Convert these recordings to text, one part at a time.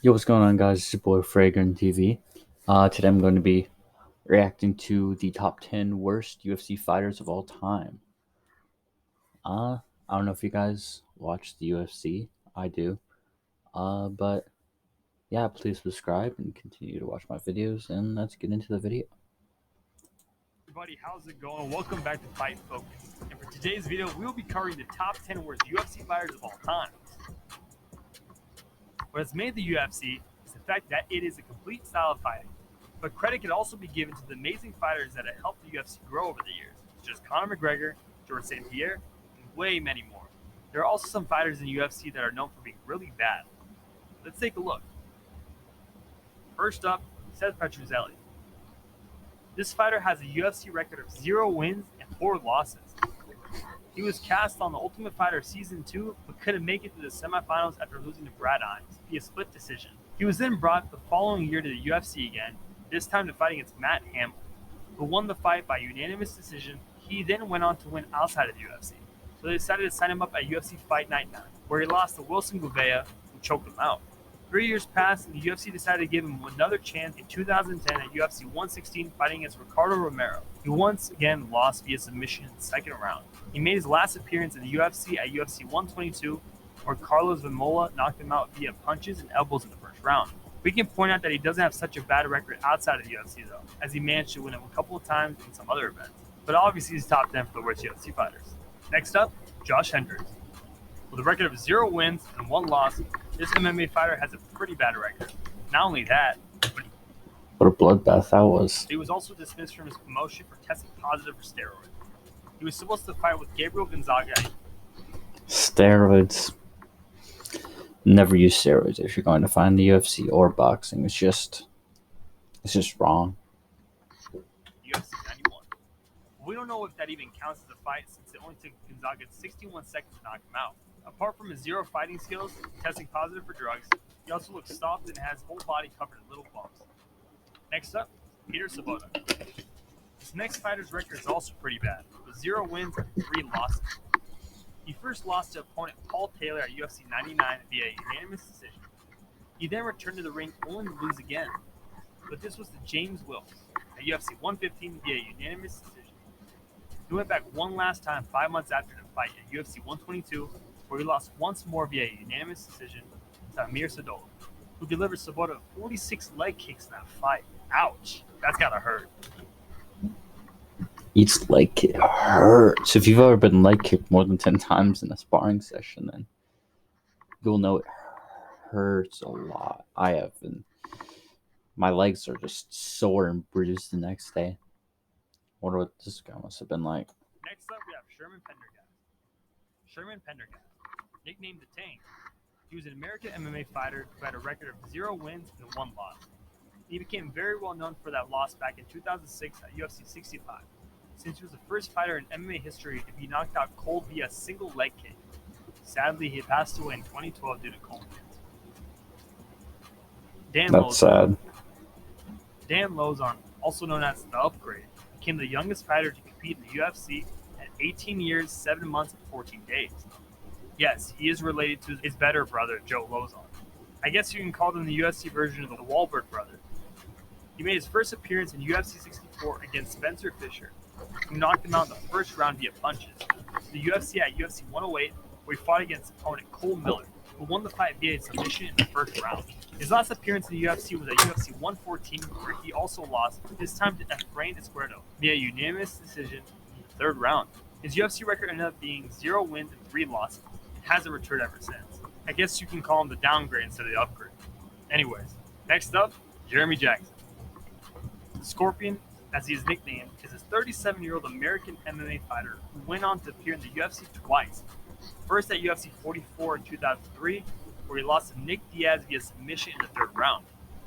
Yo, what's going on, guys? It's your boy Fragrant TV. Today I'm going to be reacting to the top 10 worst UFC fighters of all time. I don't know if you guys watch the UFC. I do. But yeah, please subscribe and continue to watch my videos, and let's get into the video. Everybody, how's it going? Welcome back to Fight Focus. And for today's video, we'll be covering the top 10 worst UFC fighters of all time. What has made the UFC is the fact that it is a complete style of fighting. But credit can also be given to the amazing fighters that have helped the UFC grow over the years, such as Conor McGregor, George St. Pierre, and way many more. There are also some fighters in the UFC that are known for being really bad. Let's take a look. First up, Seth Petruzzelli. This fighter has a UFC record of 0 wins and 4 losses. He was cast on The Ultimate Fighter Season 2, but couldn't make it to the semifinals after losing to Brad Imes via split decision. He was then brought the following year to the UFC again, this time to fight against Matt Hamill, who won the fight by unanimous decision. He then went on to win outside of the UFC, so they decided to sign him up at UFC Fight Night 9, where he lost to Wilson Gouveia, who choked him out. 3 years passed, and the UFC decided to give him another chance in 2010 at UFC 116, fighting against Ricardo Romero. He once again lost via submission in the second round. He made his last appearance in the UFC at UFC 122, where Carlos Vimola knocked him out via punches and elbows in the first round. We can point out that he doesn't have such a bad record outside of the UFC, though, as he managed to win it a couple of times in some other events. But obviously, he's top 10 for the worst UFC fighters. Next up, Josh Hendricks. With a record of 0 wins and 1 loss, this MMA fighter has a pretty bad record. Not only that, but What a bloodbath that was. he was also dismissed from his promotion for testing positive for steroids. He was supposed to fight with Gabriel Gonzaga. Steroids. Never use steroids if you're going to find the UFC or boxing. It's just wrong. UFC 91. We don't know if that even counts as a fight since it only took Gonzaga 61 seconds to knock him out. Apart from his 0 fighting skills, testing positive for drugs, he also looks soft and has whole body covered in little bumps. Next up, Peter Sabota. This next fighter's record is also pretty bad, with 0 wins and 3 losses. He first lost to opponent Paul Taylor at UFC 99 via unanimous decision. He then returned to the ring only to lose again, but this was to James Wilkes at UFC 115 via unanimous decision. He went back one last time 5 months after the fight at UFC 122, where he lost once more via unanimous decision to Amir Sadola, who delivered Sabota 46 leg kicks in that fight. Ouch, that's gotta hurt. Each leg kick hurts. If you've ever been leg kicked more than 10 times in a sparring session, then you'll know it hurts a lot. I have, and my legs are just sore and bruised the next day. Wonder what this guy must have been like. Next up, we have Sherman Pendergast. Sherman Pendergast, nicknamed the Tank. He was an American MMA fighter who had a record of 0 wins and 1 loss. He became very well known for that loss back in 2006 at UFC 65, since he was the first fighter in MMA history to be knocked out cold via a single leg kick. Sadly, he passed away in 2012 due to colon cancer. That's sad. Dan Lozon, also known as the Upgrade, became the youngest fighter to compete in the UFC at 18 years, 7 months, and 14 days. Yes, he is related to his better brother, Joe Lozon. I guess you can call them the UFC version of the Wahlberg brothers. He made his first appearance in UFC 64 against Spencer Fisher, who knocked him out in the first round via punches. The UFC at UFC 108, where he fought against opponent Cole Miller, who won the fight via submission in the first round. His last appearance in the UFC was at UFC 114, where he also lost, this time to Efrain Esquerdo, via unanimous decision in the third round. His UFC record ended up being 0 wins and 3 losses, and hasn't returned ever since. I guess you can call him the downgrade instead of the upgrade. Anyways, next up, Jeremy Jackson. The Scorpion, as he is nicknamed, is a 37-year-old American MMA fighter who went on to appear in the UFC twice. First at UFC 44 in 2003, where he lost to Nick Diaz via submission in the third round.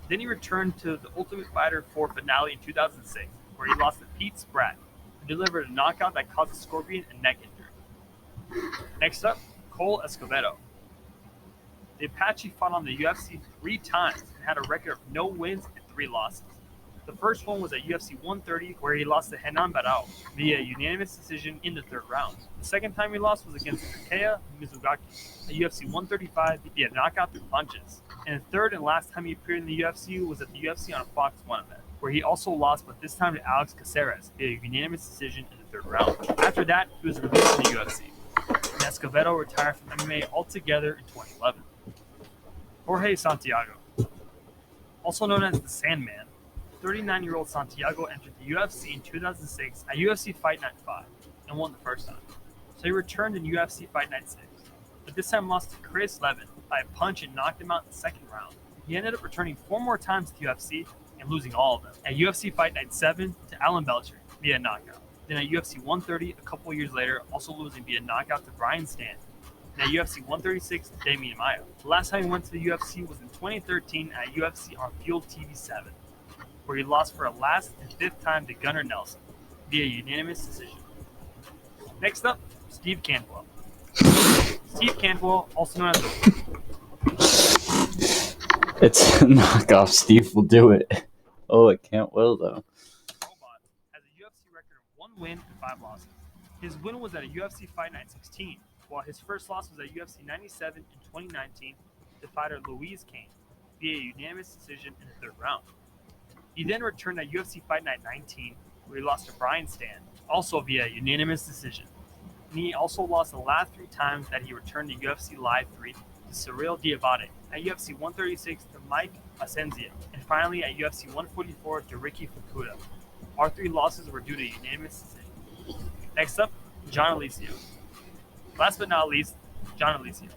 Then he returned to the Ultimate Fighter 4 finale in 2006, where he lost to Pete Spratt, who delivered a knockout that caused the Scorpion a neck injury. Next up, Cole Escobedo. The Apache fought on the UFC 3 times and had a record of no wins and 3 losses. The first one was at UFC 130, where he lost to Henan Barao via unanimous decision in the third round. The second time he lost was against Takeya Mizugaki at UFC 135 via knockout through punches. And the third and last time he appeared in the UFC was at the UFC on a Fox 1 event, where he also lost, but this time to Alex Caceres via unanimous decision in the third round. After that, he was released from the UFC. And Escobedo retired from MMA altogether in 2011. Jorge Santiago, also known as the Sandman, 39-year-old Santiago entered the UFC in 2006 at UFC Fight Night 5 and won the first time. So he returned in UFC Fight Night 6, but this time lost to Chris Levin by a punch and knocked him out in the second round. He ended up returning 4 more times to the UFC and losing all of them. At UFC Fight Night 7 to Alan Belcher via knockout. Then at UFC 130 a couple years later, also losing via knockout to Brian Stann. And at UFC 136 to Damian Maia. The last time he went to the UFC was in 2013 at UFC on Fuel TV 7, where he lost for a last and 5th time to Gunnar Nelson via unanimous decision. Next up, Steve Cantwell. Steve Cantwell, also known as the It's a knockoff. Steve will do it. Oh, it can't well though. Robot, has a UFC record of 1 win and 5 losses. His win was at a UFC Fight Night 16, while his first loss was at UFC 97 in 2019 to fighter Louise Kane via unanimous decision in the third round. He then returned at UFC Fight Night 19, where he lost to Brian Stann, also via unanimous decision. And he also lost the last 3 times that he returned to UFC Live 3 to Cyril Diabate, at UFC 136 to Mike Asensio, and finally at UFC 144 to Ricky Fukuda. Our 3 losses were due to unanimous decision. Next up, John Alicio. Last but not least, John Alicio.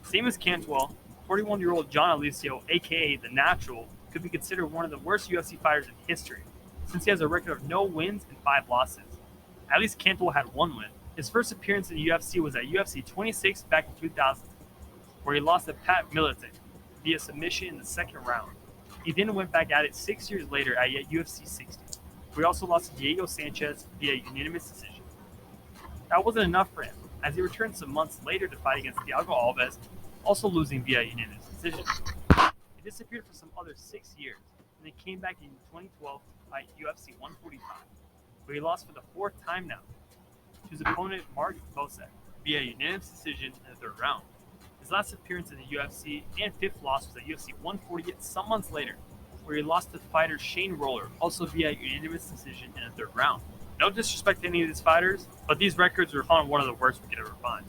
Same as Cantwell, 41-year-old John Alicio, aka The Natural, could be considered one of the worst UFC fighters in history, since he has a record of no wins and 5 losses. At least Cantwell had 1 win. His first appearance in the UFC was at UFC 26 back in 2000, where he lost to Pat Miletich via submission in the second round. He then went back at it 6 years later at UFC 60, where he also lost to Diego Sanchez via unanimous decision. That wasn't enough for him, as he returned some months later to fight against Thiago Alves, also losing via unanimous decision. He disappeared for some other 6 years, and then came back in 2012 to fight UFC 145, where he lost for the 4th time now to his opponent Mark Bosek via unanimous decision in the third round. His last appearance in the UFC and 5th loss was at UFC 148 some months later, where he lost to fighter Shane Roller, also via unanimous decision in the third round. No disrespect to any of these fighters, but these records are on one of the worst we could ever find.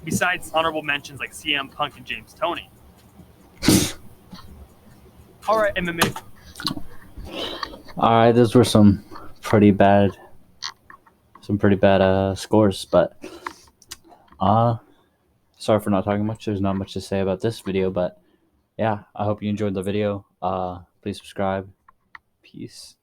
Besides honorable mentions like CM Punk and James Toney. Alright, MMA. Alright, those were some pretty bad scores, but sorry for not talking much. There's not much to say about this video, but yeah, I hope you enjoyed the video. Please subscribe. Peace.